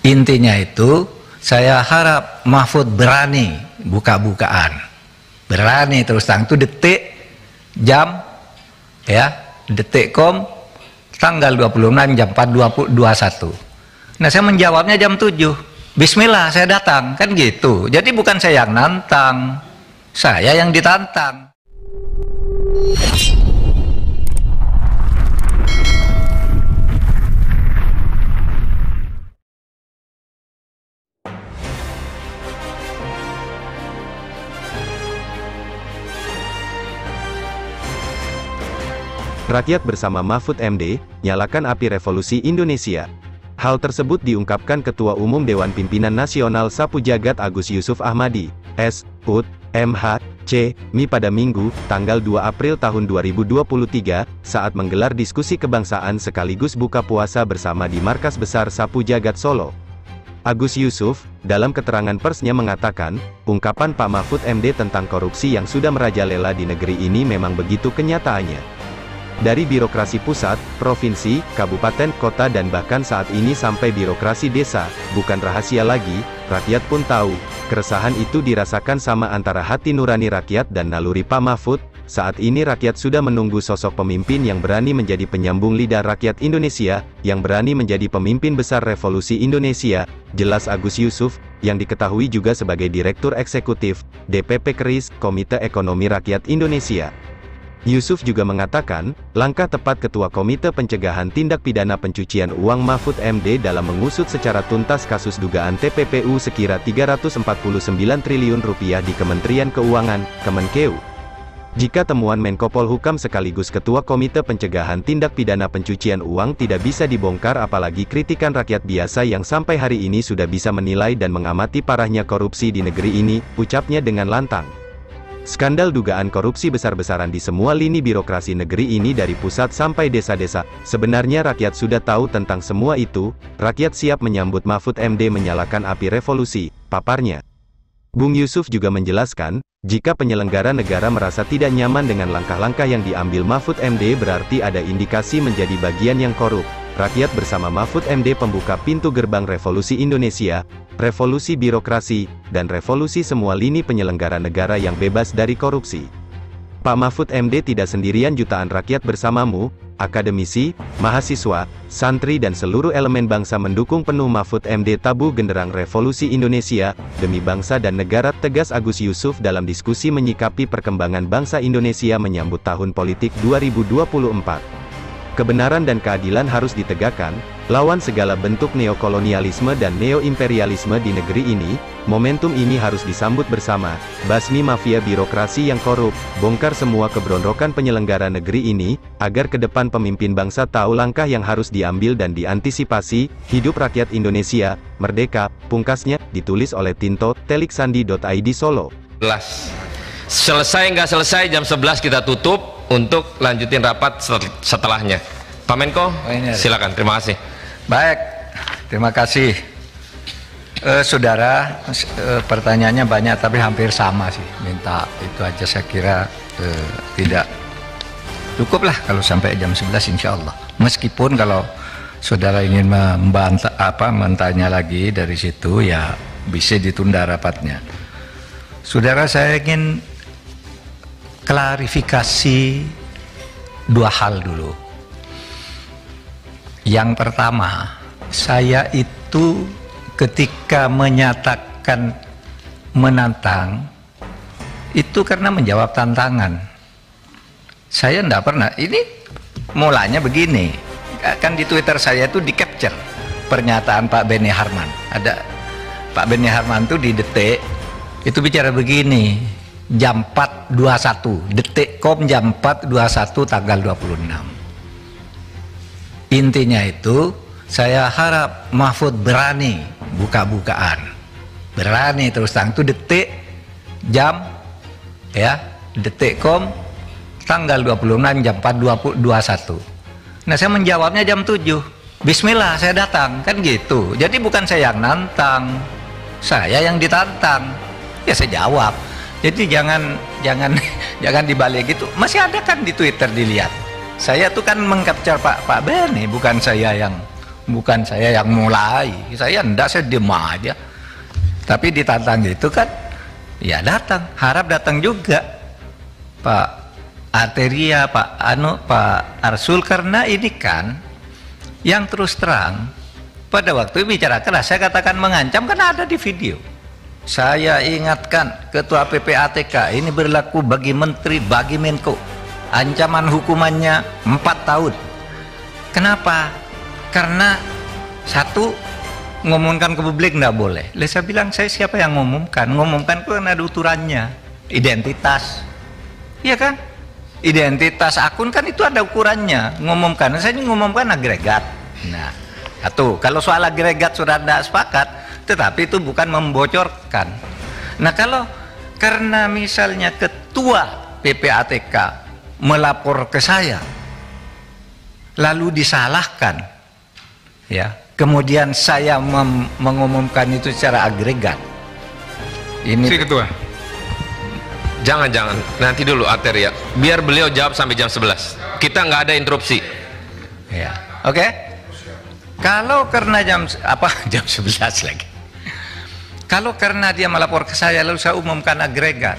Intinya itu saya harap Mahfud berani buka-bukaan, berani terus terang. Itu detik, jam, ya, detikcom tanggal 26 jam 4:21. Nah, saya menjawabnya jam 7. Bismillah, saya datang, kan gitu. Jadi bukan saya yang nantang, saya yang ditantang. Rakyat bersama Mahfud MD, nyalakan api revolusi Indonesia. Hal tersebut diungkapkan Ketua Umum Dewan Pimpinan Nasional Sapu Jagat Agus Yusuf Ahmadi, S.Ud. M.H. C. Mi pada Minggu, tanggal 2 April tahun 2023, saat menggelar diskusi kebangsaan sekaligus buka puasa bersama di Markas Besar Sapu Jagat Solo. Agus Yusuf, dalam keterangan persnya mengatakan, ungkapan Pak Mahfud MD tentang korupsi yang sudah merajalela di negeri ini memang begitu kenyataannya. Dari birokrasi pusat, provinsi, kabupaten, kota dan bahkan saat ini sampai birokrasi desa, bukan rahasia lagi, rakyat pun tahu. Keresahan itu dirasakan sama antara hati nurani rakyat dan naluri Pak Mahfud. Saat ini rakyat sudah menunggu sosok pemimpin yang berani menjadi penyambung lidah rakyat Indonesia, yang berani menjadi pemimpin besar revolusi Indonesia, jelas Agus Yusuf, yang diketahui juga sebagai Direktur Eksekutif, DPP KRIS, Komite Ekonomi Rakyat Indonesia. Yusuf juga mengatakan, langkah tepat Ketua Komite Pencegahan Tindak Pidana Pencucian Uang Mahfud MD dalam mengusut secara tuntas kasus dugaan TPPU sekira 349 triliun rupiah di Kementerian Keuangan, Kemenkeu. Jika temuan Menko Polhukam sekaligus Ketua Komite Pencegahan Tindak Pidana Pencucian Uang tidak bisa dibongkar, apalagi kritikan rakyat biasa yang sampai hari ini sudah bisa menilai dan mengamati parahnya korupsi di negeri ini, ucapnya dengan lantang. Skandal dugaan korupsi besar-besaran di semua lini birokrasi negeri ini dari pusat sampai desa-desa, sebenarnya rakyat sudah tahu tentang semua itu, rakyat siap menyambut Mahfud MD menyalakan api revolusi, paparnya. Bung Yusuf juga menjelaskan, jika penyelenggara negara merasa tidak nyaman dengan langkah-langkah yang diambil Mahfud MD berarti ada indikasi menjadi bagian yang korup. Rakyat bersama Mahfud MD pembuka pintu gerbang revolusi Indonesia, revolusi birokrasi, dan revolusi semua lini penyelenggara negara yang bebas dari korupsi. Pak Mahfud MD tidak sendirian, jutaan rakyat bersamamu, akademisi, mahasiswa, santri dan seluruh elemen bangsa mendukung penuh Mahfud MD tabuh genderang revolusi Indonesia, demi bangsa dan negara, tegas Agus Yusuf dalam diskusi menyikapi perkembangan bangsa Indonesia menyambut tahun politik 2024. Kebenaran dan keadilan harus ditegakkan, lawan segala bentuk neokolonialisme dan neoimperialisme di negeri ini. Momentum ini harus disambut bersama, basmi mafia birokrasi yang korup, bongkar semua keberonrokan penyelenggara negeri ini, agar ke depan pemimpin bangsa tahu langkah yang harus diambil dan diantisipasi. Hidup rakyat Indonesia, merdeka, pungkasnya, ditulis oleh Tinto, teliksandi.id Solo. Selesai nggak selesai jam 11 kita tutup untuk lanjutin rapat setelahnya. Pak Menko, silakan. Terima kasih. Baik, terima kasih. Saudara, pertanyaannya banyak tapi hampir sama sih. Minta itu aja, saya kira tidak cukup lah kalau sampai jam 11 insya Allah. Meskipun kalau saudara ingin mentanya lagi dari situ, ya bisa ditunda rapatnya. Saudara, saya ingin klarifikasi dua hal dulu. Yang pertama, saya itu ketika menyatakan menantang, itu karena menjawab tantangan. Saya enggak pernah, ini mulanya begini, kan di Twitter saya itu di capture pernyataan Pak Beni Harman. Ada Pak Beni Harman itu di Detik, itu bicara begini, jam 4:21, detikcom jam 4:21 tanggal 26. Intinya itu, saya harap Mahfud berani buka-bukaan, berani terus terang. Itu detik, jam, ya, detikcom tanggal 26 jam 4:21. Nah, saya menjawabnya jam 7. Bismillah, saya datang, kan gitu. Jadi bukan saya yang nantang, saya yang ditantang. Ya saya jawab. Jadi jangan dibalik gitu. Masih ada kan di Twitter, dilihat. Saya tuh kan mengcapture Pak Beni, bukan saya yang bukan saya yang mulai. Saya enggak, saya diem aja. Tapi ditantang gitu kan, ya datang, harap datang juga Pak Arteria, Pak Arsul, karena ini kan yang terus terang pada waktu bicara keras saya katakan mengancam, kan ada di video. Saya ingatkan Ketua PPATK, ini berlaku bagi Menteri, bagi Menko, ancaman hukumannya 4 tahun. Kenapa? Karena satu, ngomongkan ke publik nggak boleh. Saya bilang, saya siapa yang ngomongkan? Ngomongkan itu kan ada ukurannya, identitas, iya kan? Identitas akun kan itu ada ukurannya. Ngomongkan, saya ngomongkan agregat. Nah, satu, kalau soal agregat sudah tidak sepakat, tetapi itu bukan membocorkan. Nah, kalau karena misalnya Ketua PPATK melapor ke saya, lalu disalahkan, ya, kemudian saya mengumumkan itu secara agregat. Ini si Ketua, jangan nanti dulu Arteria, biar beliau jawab sampai jam 11. Kita nggak ada interupsi. Ya, oke. Kalau karena jam 11 lagi. Kalau karena dia melapor ke saya lalu saya umumkan agregat,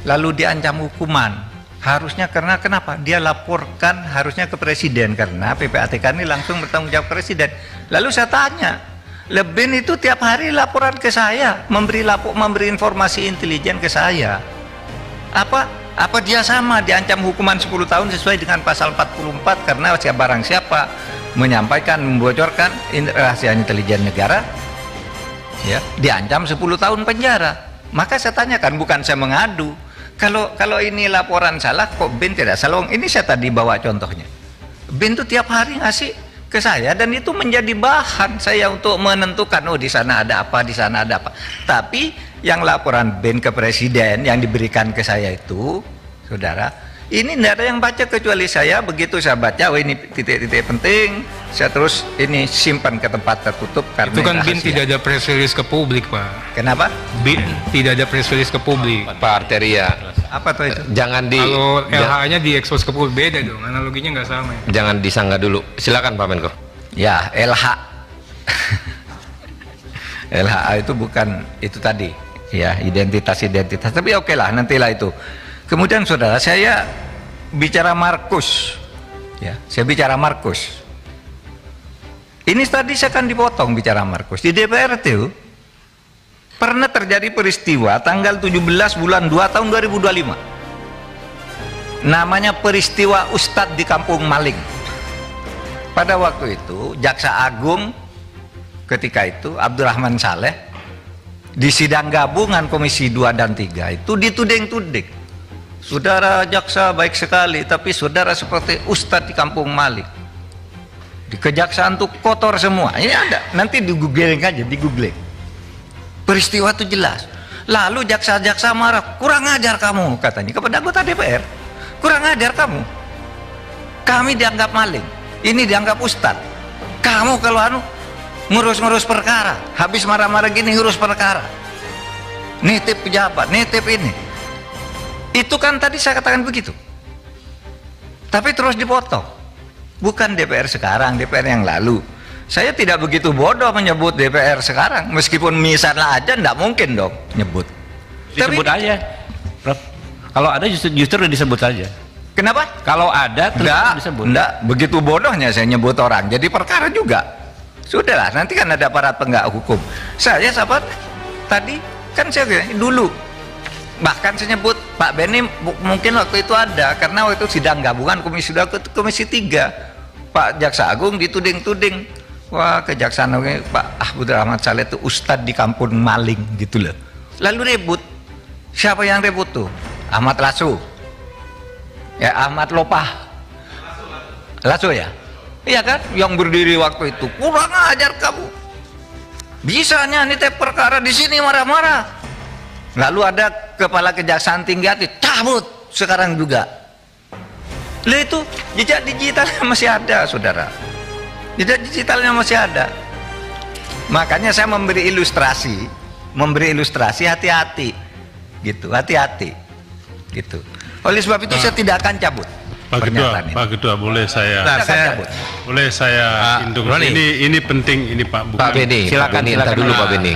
lalu diancam hukuman, harusnya karena kenapa? Dia laporkan harusnya ke Presiden, karena PPATK ini langsung bertanggung jawab Presiden. Lalu saya tanya, Leben itu tiap hari laporan ke saya, memberi informasi intelijen ke saya. Apa dia sama diancam hukuman 10 tahun sesuai dengan pasal 44 karena barang siapa menyampaikan, membocorkan rahasia intelijen negara, ya, diancam 10 tahun penjara. Maka saya tanyakan, bukan saya mengadu. Kalau ini laporan salah, kok Ben tidak salah? Ini saya tadi bawa contohnya. Ben itu tiap hari ngasih ke saya, dan itu menjadi bahan saya untuk menentukan, oh di sana ada apa, di sana ada apa. Tapi yang laporan Ben ke Presiden yang diberikan ke saya itu, saudara, ini tidak ada yang baca kecuali saya. Begitu saya baca, oh ini titik-titik penting, saya terus ini simpan ke tempat tertutup. Karena itu kan BIN tidak ada press release ke publik, Pak. Kenapa? BIN tidak ada press release ke publik, Pak Arteria. Apa tuh itu? Jangan kalau LH-nya diekspos ke publik, beda dong, analoginya nggak sama ya? Jangan disangga dulu. Silakan Pak Menko. Ya, LH. LHA itu bukan itu tadi, ya, identitas. Tapi oke lah, nantilah itu. Kemudian saudara, saya bicara Markus, ya, saya bicara Markus. Ini tadi saya akan dipotong bicara Markus. Di DPR itu pernah terjadi peristiwa tanggal 17 bulan 2 tahun 2025. Namanya peristiwa Ustadz di Kampung Maling. Pada waktu itu Jaksa Agung ketika itu Abdurrahman Saleh di sidang gabungan Komisi 2 dan 3 itu dituding-tuding. Saudara jaksa baik sekali, tapi saudara seperti Ustadz di Kampung Maling. Di kejaksaan tuh kotor semua. Ini ada, nanti di googling aja, di googling. Peristiwa itu jelas. Lalu jaksa-jaksa marah, kurang ajar kamu, katanya kepada anggota DPR. Kurang ajar kamu. Kami dianggap maling, ini dianggap Ustadz. Kamu kalau ngurus-ngurus perkara, habis marah-marah gini ngurus perkara. Nitip pejabat, nitip ini. Itu kan tadi saya katakan begitu. Tapi terus dipotong. Bukan DPR sekarang, DPR yang lalu. Saya tidak begitu bodoh menyebut DPR sekarang. Meskipun misalnya aja enggak mungkin dong nyebut. Disebut tapi, aja, Prof. Kalau ada justru disebut saja. Kenapa? Kalau ada terus disebut. Enggak, begitu bodohnya saya nyebut orang. Jadi perkara juga. Sudahlah, nanti kan ada aparat penegak hukum. Saya sahabat tadi kan saya dulu bahkan saya nyebut Pak Beni, mungkin waktu itu ada karena waktu itu sidang gabungan Komisi 2 ke Komisi 3 Pak Jaksa Agung dituding-tuding, wah kejaksaan Pak Abdurrahman Saleh itu Ustadz di Kampung Maling gitu loh. Lalu ribut. Siapa yang ribut tuh? Ahmad Lasso, ya, Ahmad Lopah Lasso, ya, iya kan, yang berdiri waktu itu. Kurang ajar kamu, bisanya nitip perkara di sini marah-marah. Lalu ada kepala kejaksaan tinggi hati, cabut sekarang juga. Lah itu jejak digitalnya masih ada, saudara. Jejak digitalnya masih ada. Makanya saya memberi ilustrasi hati-hati, gitu, hati-hati, gitu. Oleh sebab itu saya tidak akan cabut. pernyataan ini. Pak Ketua, boleh saya induk. Ini penting ini Pak. Bukan. Pak Beni, silakan dulu Pak Beni.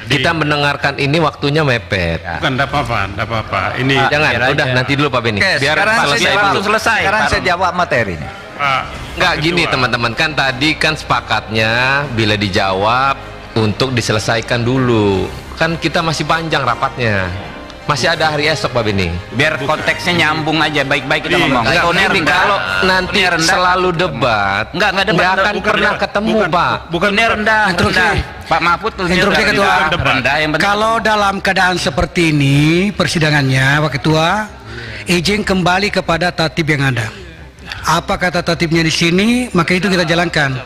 Kita mendengarkan ini waktunya mepet. Bukan, enggak apa-apa. Ini jangan, udah nanti dulu Pak Beni. Oke, Biar selesai dulu. Sekarang saya jawab materinya. Enggak gini teman-teman, kan tadi kan sepakatnya bila dijawab untuk diselesaikan dulu. Kan kita masih panjang rapatnya. Masih ada hari esok Pak Beni. Biar konteksnya nyambung aja, baik-baik kita ngomong. Kalau nanti selalu debat, nggak akan pernah ketemu Pak. Bukan rendah. Pak Mahfud Instruksi Ketua. Kalau dalam keadaan seperti ini persidangannya, Pak Ketua, izin kembali kepada tatib yang ada. Apa kata tatibnya di sini, maka itu kita jalankan.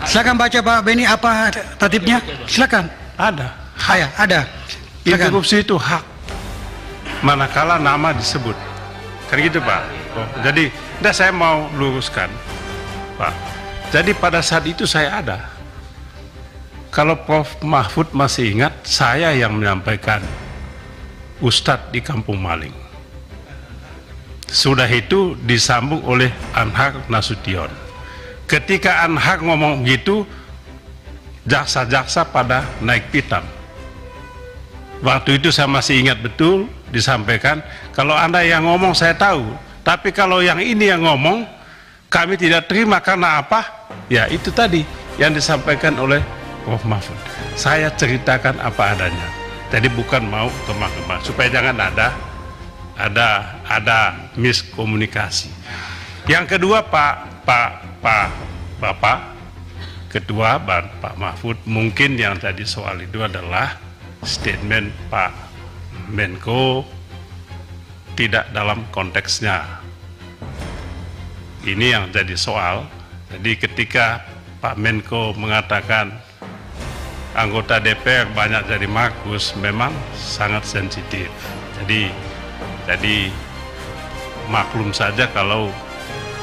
Silakan baca Pak Beni, apa tatibnya? Silakan. Ada. Ada. Interupsi itu hak. Manakala nama disebut, kan gitu Pak. Jadi, saya mau luruskan, Pak. Jadi pada saat itu saya ada. Kalau Prof Mahfud masih ingat, saya yang menyampaikan Ustadz di Kampung Maling. Sudah itu disambung oleh Anhar Nasution. Ketika Anhar ngomong gitu, jaksa-jaksa pada naik pitam. Waktu itu saya masih ingat betul disampaikan, kalau Anda yang ngomong saya tahu, tapi kalau yang ini yang ngomong kami tidak terima karena apa? Ya itu tadi yang disampaikan oleh Prof Mahfud. Saya ceritakan apa adanya. Jadi bukan mau kemah-kemah supaya jangan ada miskomunikasi. Yang kedua Bapak Ketua Pak Mahfud, mungkin yang tadi soal itu adalah statement Pak Menko tidak dalam konteksnya. Ini yang jadi soal. Jadi ketika Pak Menko mengatakan anggota DPR banyak jadi Markus, memang sangat sensitif. Jadi maklum saja kalau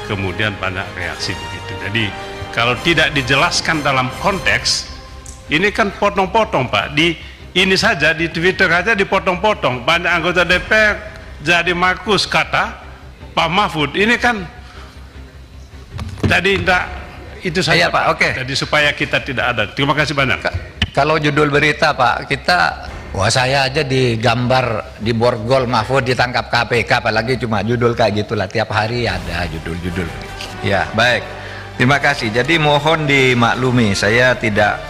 kemudian banyak reaksi begitu. Jadi kalau tidak dijelaskan dalam konteks, ini kan potong-potong Pak. Ini saja di Twitter aja dipotong-potong, banyak anggota DPR jadi Markus kata Pak Mahfud. Ini kan tadi enggak itu saja Pak. Oke. Jadi supaya kita tidak ada. Terima kasih banyak. Kalau judul berita Pak, saya aja digambar di borgol Mahfud ditangkap KPK, apalagi cuma judul kayak gitulah, tiap hari ada judul-judul. Ya baik, terima kasih. Jadi mohon dimaklumi, saya tidak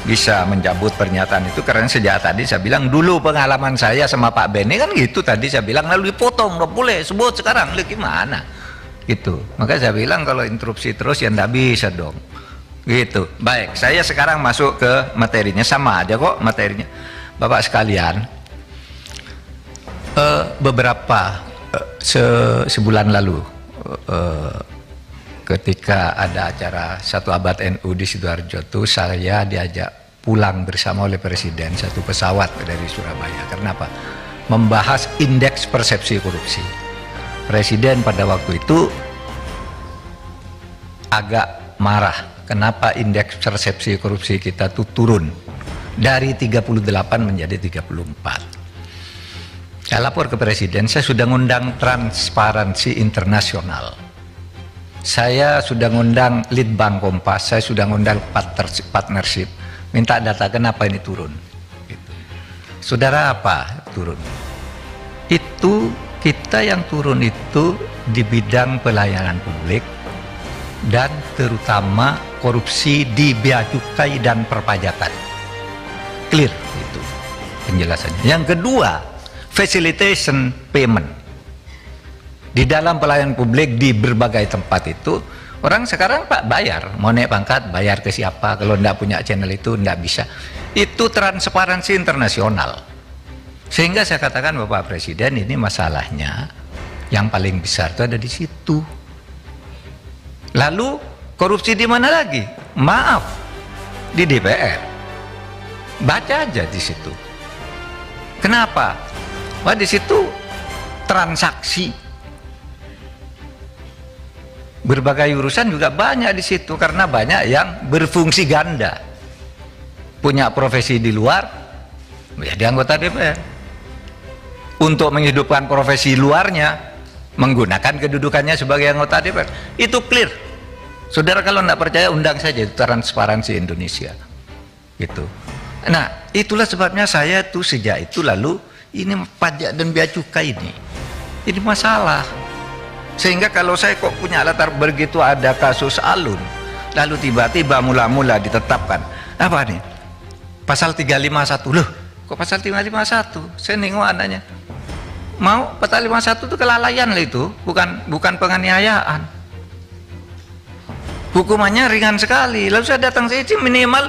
bisa mencabut pernyataan itu karena sejak tadi saya bilang dulu pengalaman saya sama Pak Beni kan gitu, tadi saya bilang lalu dipotong, nggak boleh sebut sekarang, gimana gitu. Maka saya bilang kalau interupsi terus ya nggak bisa dong gitu. Baik, saya sekarang masuk ke materinya, sama aja kok materinya Bapak sekalian. Beberapa sebulan lalu ketika ada acara 1 Abad NU di Sidoarjo tuh, saya diajak pulang bersama oleh Presiden satu pesawat dari Surabaya. Karena apa? Membahas indeks persepsi korupsi. Presiden pada waktu itu agak marah. Kenapa indeks persepsi korupsi kita tuh turun dari 38 menjadi 34. Saya lapor ke Presiden, saya sudah ngundang Transparansi Internasional. Saya sudah ngundang Litbang Kompas, saya sudah ngundang partnership, minta data kenapa ini turun. Gitu. Saudara, apa turun? Itu kita yang turun itu di bidang pelayanan publik dan terutama korupsi di bea cukai dan perpajakan. Clear itu penjelasannya. Yang kedua, facilitation payment. Di dalam pelayanan publik di berbagai tempat itu, orang sekarang Pak bayar, mau naik pangkat bayar ke siapa, kalau enggak punya channel itu enggak bisa. Itu transparansi internasional. Sehingga saya katakan Bapak Presiden, ini masalahnya yang paling besar itu ada di situ. Lalu korupsi di mana lagi? Maaf, di DPR. Baca aja di situ. Kenapa? Wah, di situ transaksi berbagai urusan juga banyak di situ, karena banyak yang berfungsi ganda, punya profesi di luar, ya di anggota DPR. Untuk menghidupkan profesi luarnya, menggunakan kedudukannya sebagai anggota DPR. Itu clear. Saudara kalau tidak percaya undang saja, itu Transparansi Indonesia. Gitu. Nah, itulah sebabnya saya tuh sejak itu lalu ini pajak dan bea cukai ini masalah. Sehingga kalau saya kok punya latar begitu ada kasus Alun, lalu tiba-tiba mula-mula ditetapkan apa nih? Pasal 351. Loh, kok pasal 351? Saya nengok anaknya. Mau pasal 51 itu kelalaian lah itu, bukan penganiayaan. Hukumannya ringan sekali. Lalu saya datang saya minimal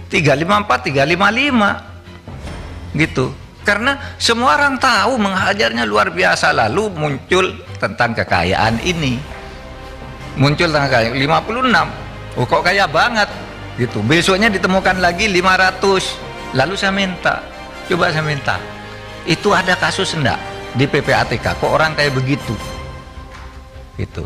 354, 355. Gitu. Karena semua orang tahu menghajarnya luar biasa. Lalu muncul tentang kekayaan ini. Muncul tentang kekayaan 56. Oh kok kaya banget. Gitu. Besoknya ditemukan lagi 500. Lalu saya minta, coba saya minta, itu ada kasus enggak di PPATK? Kok orang kayak begitu? Gitu.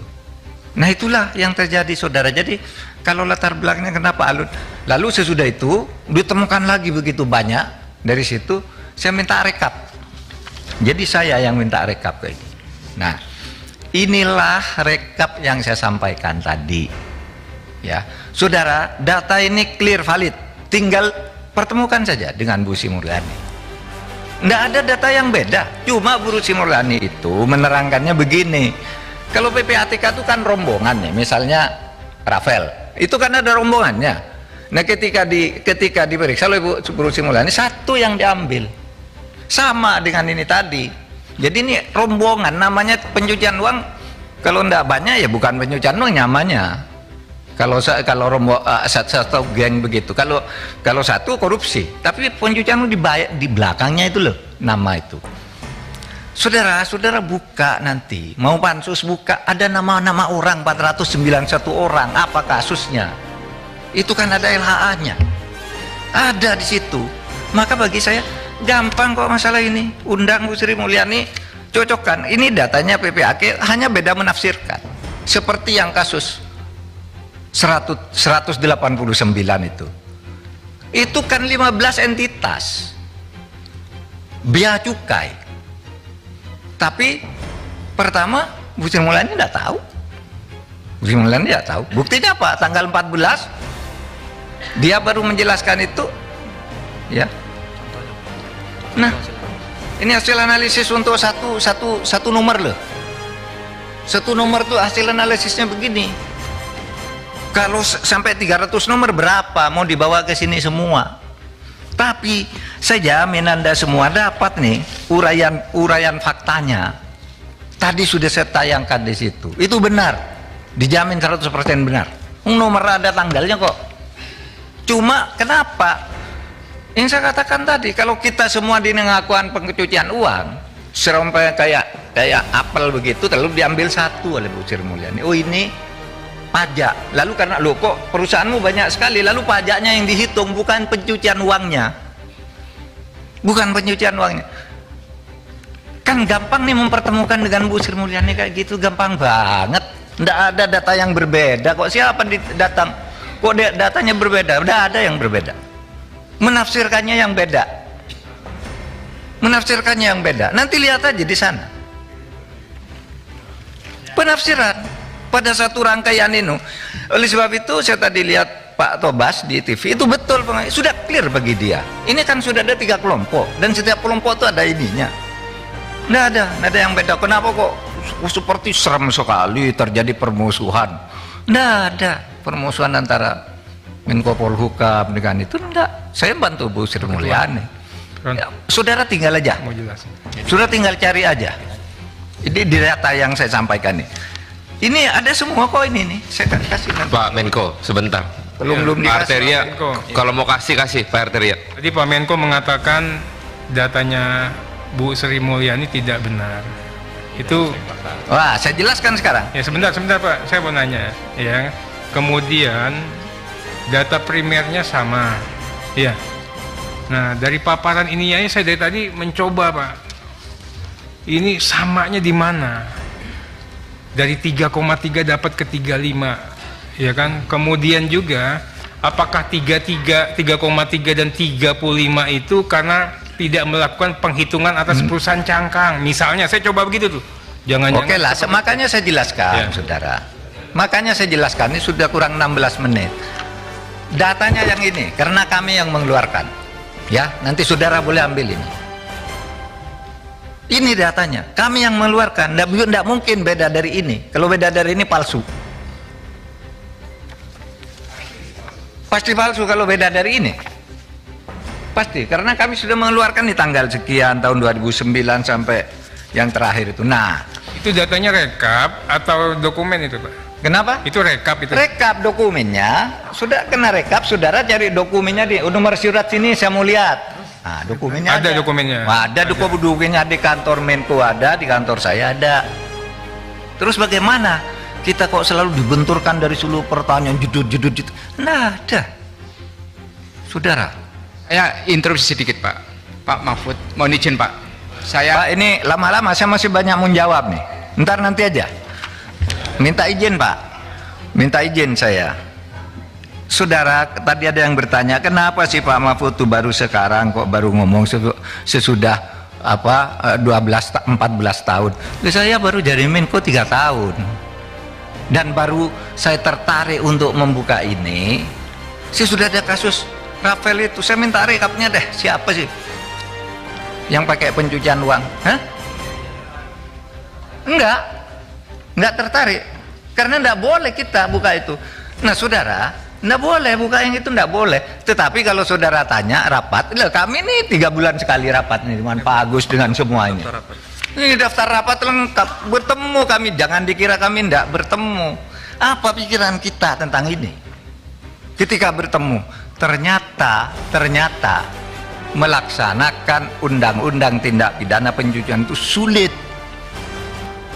Nah itulah yang terjadi saudara. Jadi kalau latar belakangnya kenapa Alun? Lalu sesudah itu ditemukan lagi begitu banyak. Dari situ saya minta rekap. Jadi saya yang minta rekap kayak gitu. Nah inilah rekap yang saya sampaikan tadi. Ya, saudara, data ini clear valid. Tinggal pertemukan saja dengan Bu Sri Mulyani. Tidak ada data yang beda. Cuma Bu Sri Mulyani itu menerangkannya begini. Kalau PPATK itu kan rombongan ya. Misalnya Rafael, itu kan ada rombongannya. Nah ketika diperiksa oleh Bu Sri Mulyani, satu yang diambil. Sama dengan ini tadi. Jadi ini rombongan, namanya pencucian uang. Kalau tidak banyak ya bukan pencucian uang namanya. Kalau satu geng begitu. Kalau satu korupsi. Tapi pencucian uang di belakangnya itu loh nama itu. Saudara buka nanti, mau pansus buka, ada nama-nama orang 491 orang. Apa kasusnya? Itu kan ada LHA-nya. Ada di situ. Maka bagi saya gampang kok masalah ini. Undang Bu Sri Mulyani, cocokkan. Ini datanya PPAK, hanya beda menafsirkan. Seperti yang kasus 189 itu. Itu kan 15 entitas. Bea cukai. Tapi pertama Bu Sri Mulyani tidak tahu. Bu Sri Mulyani tidak tahu. Buktinya apa? Tanggal 14 dia baru menjelaskan itu. Ya. Nah, ini hasil analisis untuk satu nomor loh. Satu nomor tuh hasil analisisnya begini. Kalau sampai 300 nomor berapa mau dibawa ke sini semua? Tapi saya jamin Anda semua dapat nih uraian faktanya. Tadi sudah saya tayangkan di situ. Itu benar. Dijamin 100% benar. Nomor ada tanggalnya kok. Cuma kenapa? Yang saya katakan tadi, kalau kita semua dinengakuan pencucian uang, sampai kayak apel begitu, lalu diambil satu oleh Bu Sri Mulyani. Oh ini pajak. Lalu karena lo kok perusahaanmu banyak sekali, lalu pajaknya yang dihitung bukan pencucian uangnya. Bukan pencucian uangnya. Kan gampang nih mempertemukan dengan Bu Sri Mulyani kayak gitu, gampang banget. Nggak ada data yang berbeda kok. Siapa datang? Kok datanya berbeda? Udah ada yang berbeda. Menafsirkannya yang beda. Menafsirkannya yang beda. Nanti lihat aja di sana. Penafsiran pada satu rangkaian ini. Oleh sebab itu saya tadi lihat Pak Tobas di TV, itu betul sudah clear bagi dia. Ini kan sudah ada 3 kelompok dan setiap kelompok itu ada ininya. Nggak ada yang beda. Kenapa kok seperti serem sekali terjadi permusuhan? Nggak ada permusuhan antara Menko Polhukam dengan itu. Enggak. Saya bantu Bu Sri Mulyani. Ya, saudara tinggal aja. Saudara tinggal cari aja. Ini di data yang saya sampaikan nih. Ini ada semua kok ini nih. Saya kasih nanti. Pak Menko, sebentar. Belum dikasih, Arteria. Pak Kalau mau kasih Pak Arteria. Jadi Pak Menko mengatakan datanya Bu Sri Mulyani tidak benar. Itu wah, saya jelaskan sekarang. ya sebentar Pak, saya mau nanya ya. Kemudian data primernya sama. Ya. Nah, dari paparan ini ya saya dari tadi mencoba, Pak. Ini samanya di mana? Dari 3,3 dapat ke 35. Ya kan? Kemudian juga apakah 3,3 dan 35 itu karena tidak melakukan penghitungan atas perusahaan cangkang? Misalnya saya coba begitu tuh. Jangan-jangan Oke lah, makanya saya jelaskan, saudara. Makanya saya jelaskan, ini sudah kurang 16 menit. Datanya yang ini, karena kami yang mengeluarkan. Ya, nanti saudara boleh ambil ini. Ini datanya, kami yang mengeluarkan. Tidak mungkin beda dari ini. Kalau beda dari ini palsu. Pasti palsu kalau beda dari ini. Pasti, karena kami sudah mengeluarkan di tanggal sekian tahun 2009 sampai yang terakhir itu. Nah, itu datanya rekap atau dokumen itu, Pak? kenapa? Itu rekap itu. Rekap dokumennya, sudah kena rekap, saudara cari dokumennya di nomor surat sini, saya mau lihat. Nah, dokumennya Ada dokumennya? Ada dokumennya di kantor Menko ada, di kantor saya ada. Terus bagaimana? Kita kok selalu dibenturkan dari seluruh pertanyaan judul. Nah, ada. Saudara. Ya, interupsi sedikit Pak. Pak Mahfud, mohon izin Pak. Saya Pak, ini lama-lama saya masih banyak menjawab nih. Ntar nanti aja. Minta izin Pak. Minta izin saya. Saudara, tadi ada yang bertanya, kenapa sih Pak Mahfud tuh baru sekarang kok baru ngomong sesudah 14 tahun. Saya baru jadi Menko 3 tahun. Dan baru saya tertarik untuk membuka ini. Saya sudah ada kasus Rafael itu, saya minta rekapnya deh, siapa sih yang pakai pencucian uang? Hah? Enggak tertarik, karena enggak boleh kita buka itu. Nah saudara, enggak boleh buka yang itu, enggak boleh. Tetapi kalau saudara tanya rapat, kami ini 3 bulan sekali rapat nih dengan Pak Agus, dengan semua ini. Ini daftar rapat lengkap, bertemu kami, jangan dikira kami enggak bertemu. Apa pikiran kita tentang ini? Ketika bertemu, ternyata melaksanakan undang-undang tindak pidana pencucian itu sulit.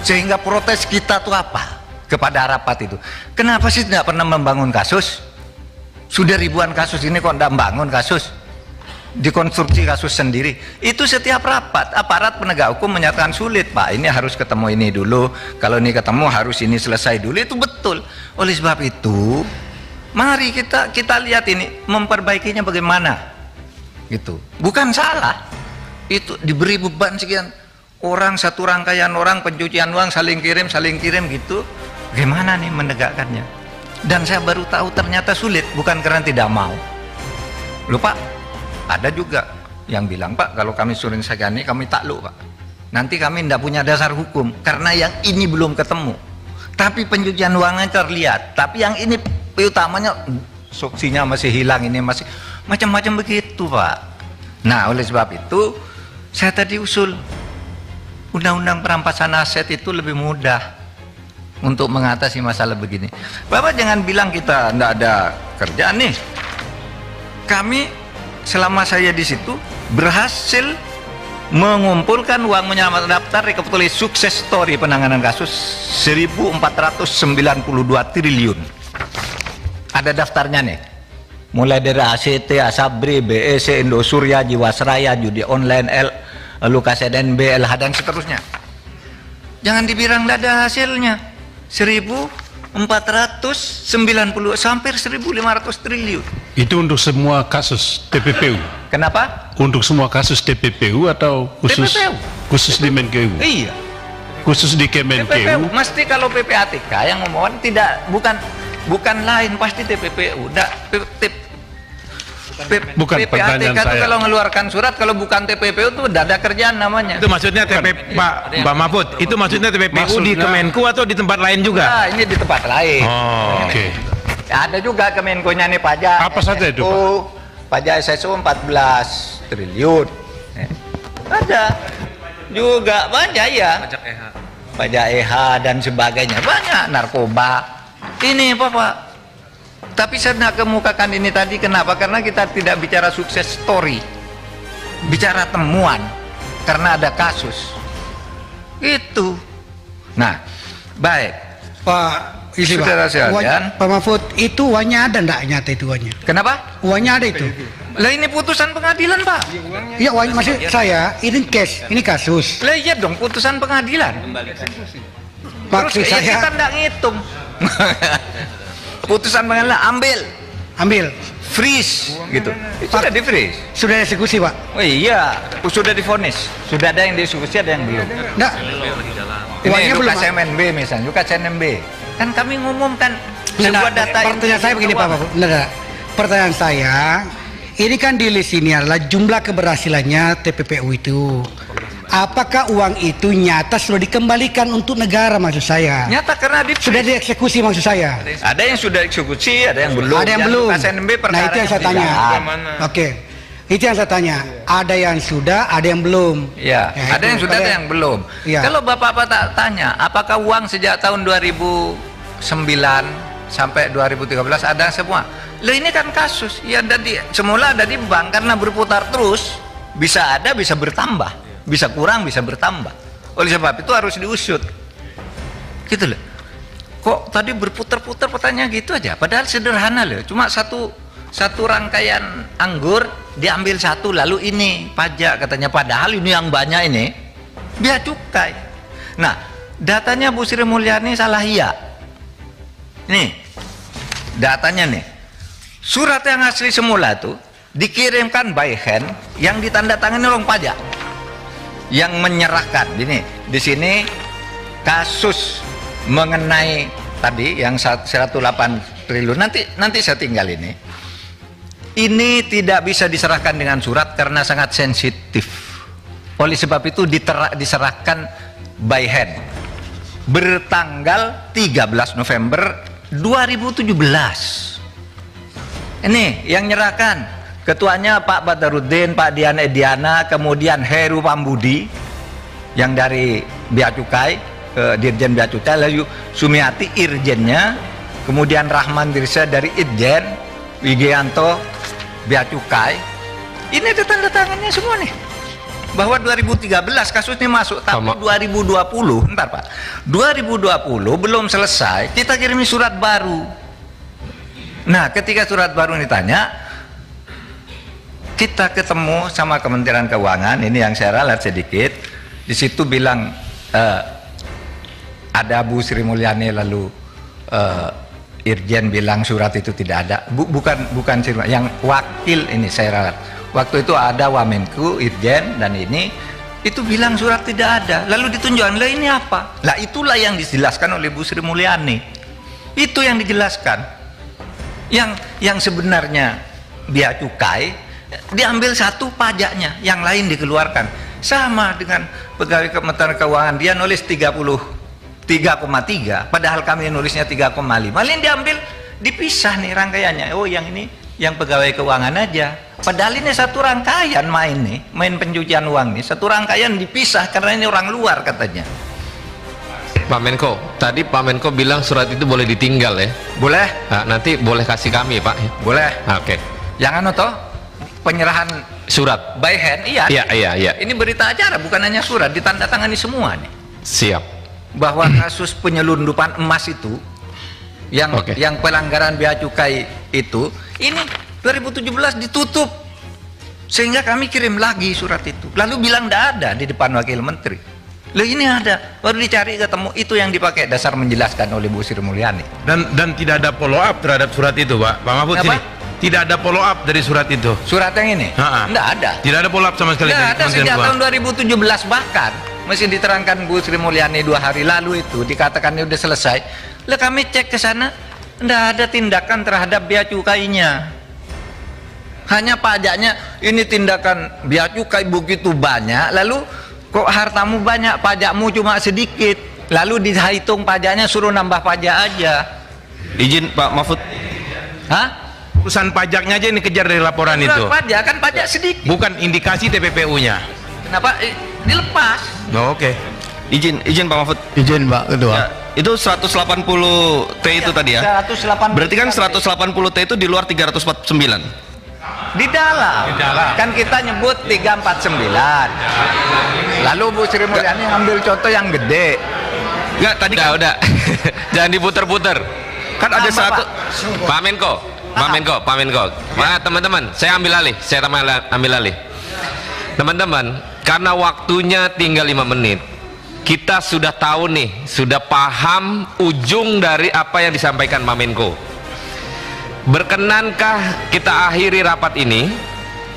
Sehingga protes kita tuh apa? Kepada rapat itu. Kenapa sih tidak pernah membangun kasus? Sudah ribuan kasus ini kok tidak membangun kasus? Dikonstruksi kasus sendiri. Itu setiap rapat aparat penegak hukum menyatakan sulit, Pak. Ini harus ketemu ini dulu. Kalau ini ketemu harus ini selesai dulu. Itu betul. Oleh sebab itu, mari kita lihat ini memperbaikinya bagaimana. Gitu. Bukan salah. Itu diberi beban sekian orang, satu rangkaian orang pencucian uang saling kirim gitu. Bagaimana nih menegakkannya? Dan saya baru tahu ternyata sulit, bukan karena tidak mau. Lupa. Ada juga yang bilang, Pak, kalau kami suruh segani kami takluk, Pak. Nanti kami tidak punya dasar hukum karena yang ini belum ketemu. Tapi pencucian uangnya terlihat. Tapi yang ini utamanya saksinya masih hilang, ini masih macam-macam begitu, Pak. Nah, oleh sebab itu saya tadi usul undang-undang perampasan aset itu lebih mudah untuk mengatasi masalah begini. Bapak jangan bilang kita tidak ada kerjaan nih. Kami selama saya di situ berhasil mengumpulkan uang menyelamatkan daftar rekapitulasi sukses story penanganan kasus 1.492 triliun. Ada daftarnya nih, mulai dari ACT, Asabri, BEC, Indosurya, Jiwasraya, judi online, Lukas NB, LH dan seterusnya. Jangan dibilang tidak ada hasilnya. 1.490 sampai 1.500 triliun. Itu untuk semua kasus TPPU. Kenapa? Untuk semua kasus TPPU atau khusus TPPU. Khusus di Menkeu? Iya. Khusus di Kemenkeu. TPPU. Mesti kalau PPATK yang ngomong tidak, bukan lain, pasti TPPU. Bukan pertanyaan PPATK itu saya. kalau mengeluarkan surat, kalau bukan TPPU itu tidak ada kerjaan namanya. Itu maksudnya Pak Mahfud, itu maksudnya TPPU di Kemenku atau di tempat lain juga? Nah, ini di tempat lain. Oh, oke. Ada juga Kemenko-nya nih pajak. Apa saja itu, Pak? Pajak SSO 14 triliun. Ada juga banyak ya. Pajak EH dan sebagainya, banyak. Narkoba. Ini Pak. Tapi saya nak kemukakan ini tadi kenapa? Karena kita tidak bicara sukses story, bicara temuan. Karena ada kasus. Itu. Nah, baik. Pak isi Saudara Pak. sekalian. Pak Mahfud, itu uangnya ada enggak nyata itu uangnya? Kenapa? Uangnya ada itu. Lah ini putusan pengadilan, Pak. Iya, uangnya maksud saya, ini case, ini kasus. Lah iya dong, putusan pengadilan. Maksud Terus ya kita saya enggak ngitung. Putusan pengadilan ambil, freeze gitu. Itu sudah di freeze. sudah eksekusi, Pak. Oh iya, sudah divonis. Sudah ada yang dieksekusi, ada yang belum. Enggak. Uangnya belum. Lukas NMB misalnya, Lukas NMB. Kan kami ngumumkan sebuah data. Pertanyaan saya begini Pak Mahfud. Pertanyaan saya, ini kan di list ini adalah jumlah keberhasilannya TPPU itu. Apakah uang itu nyata sudah dikembalikan untuk negara maksud saya? Nyata karena sudah dieksekusi maksud saya. Ada yang sudah eksekusi, ada yang belum. Ada yang belum. Nah itu yang saya tanya. Oke. Itu yang saya tanya. Ada yang sudah, ada yang belum. Ya, ada yang sudah, ada yang belum. Ya. Kalau Bapak tanya, apakah uang sejak tahun 2009 sampai 2013 ada semua? Loh ini kan kasus. Ya semula ada di bank karena berputar terus, bisa ada, bisa bertambah, bisa kurang, bisa bertambah. Oleh sebab itu harus diusut. Gitu loh. Kok tadi berputar-putar pertanyaan gitu aja? Padahal sederhana loh. Cuma satu rangkaian anggur diambil satu, lalu ini pajak katanya, padahal ini yang banyak ini bea cukai. Nah datanya Bu Sri Mulyani salah iya. Nih datanya nih, surat yang asli semula tuh dikirimkan by hand yang ditandatangani orang pajak yang menyerahkan. Ini di sini kasus mengenai tadi yang 108 triliun, nanti saya tinggal ini. Ini tidak bisa diserahkan dengan surat karena sangat sensitif. Oleh sebab itu diserahkan by hand bertanggal 13 November 2017. Ini yang nyerahkan ketuanya Pak Badarudin, Pak Dian Ediana, kemudian Heru Pambudi yang dari Bea Cukai, Dirjen Bea Cukai, lalu Sumiati Irjennya, kemudian Rahman Dirsa dari Itjen, Wigianto Bea Cukai. Ini ada tanda tangannya semua nih bahwa 2013 kasus ini masuk, tapi 2020 bentar Pak, 2020 belum selesai, kita kirimi surat baru. Nah ketika surat baru ditanya, kita ketemu sama Kementerian Keuangan, ini yang saya ralat sedikit, di situ bilang ada Bu Sri Mulyani, lalu Irjen bilang surat itu tidak ada. Bukan Sri Mulyani, yang wakil ini saya ralat. Waktu itu ada Wamenku, Irjen, dan ini itu bilang surat tidak ada. Lalu ditunjukkan, lah ini apa? Lah itulah yang dijelaskan oleh Bu Sri Mulyani. Itu yang dijelaskan. Yang sebenarnya bea cukai diambil satu pajaknya, yang lain dikeluarkan. Sama dengan pegawai Kementerian Keuangan, dia nulis 3,3, padahal kami nulisnya 3,5. Lain diambil, dipisah nih rangkaiannya. Oh yang ini yang pegawai keuangan aja, padahal ini satu rangkaian main pencucian uang nih, satu rangkaian dipisah karena ini orang luar katanya. Pak Menko, tadi Pak Menko bilang surat itu boleh ditinggal ya? Boleh. Nah, nanti boleh kasih kami Pak? Boleh. Oke. Yang toh penyerahan surat by hand, iya. Iya. Ini berita acara, bukan hanya surat, ditandatangani semua nih. Siap. Bahwa kasus penyelundupan emas itu, yang pelanggaran bea cukai itu, ini 2017 ditutup, sehingga kami kirim lagi surat itu. Lalu bilang tidak ada di depan wakil menteri. Loh ini ada, baru dicari ketemu, itu yang dipakai dasar menjelaskan oleh Bu Sri Mulyani. Dan tidak ada follow up terhadap surat itu, Pak Mahfud sini. Tidak ada follow up dari surat itu. Surat yang ini? Tidak ada. Tidak ada follow up sama sekali. Tidak ada sejak tahun 2017 bahkan. Mesti diterangkan Bu Sri Mulyani 2 hari lalu itu, dikatakan sudah selesai. Lah kami cek ke sana, tidak ada tindakan terhadap bea cukainya. Hanya pajaknya, ini tindakan bea cukai begitu banyak, lalu kok hartamu banyak, pajakmu cuma sedikit, lalu dihitung pajaknya suruh nambah pajak aja. Izin Pak Mahfud. Hah? Urusan pajaknya aja ini kejar dari laporan itu. Pajak kan pajak sedikit. Bukan indikasi TPPU-nya. Kenapa? Dilepas. Oh, oke. Izin Pak Mahfud. Izin Pak Ketua. Ya, itu 180T itu tadi ya. 180. Berarti kan 180T itu di luar 349. Di dalam. Kan kita nyebut 349. Lalu Bu Sri Mulyani ambil contoh yang gede. Enggak, tadi udah. Jangan diputer-puter. Kan ada satu Pak Menko. Nah, teman-teman, saya ambil alih. Teman-teman, karena waktunya tinggal 5 menit, kita sudah tahu nih, sudah paham ujung dari apa yang disampaikan Pak Menko. Berkenankah kita akhiri rapat ini?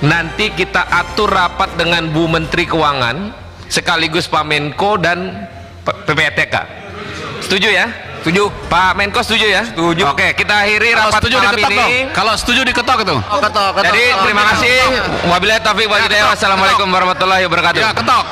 Nanti kita atur rapat dengan Bu Menteri Keuangan sekaligus Pak Menko dan PPTK. Setuju ya? Setuju. Pak Menko setuju ya? Setuju. Oke, kita akhiri rapat malam ini. Kalau setuju diketok itu. Jadi terima kasih. Wabillahi taufiq wal hidayah. Wassalamualaikum warahmatullahi wabarakatuh. Ya, ketok.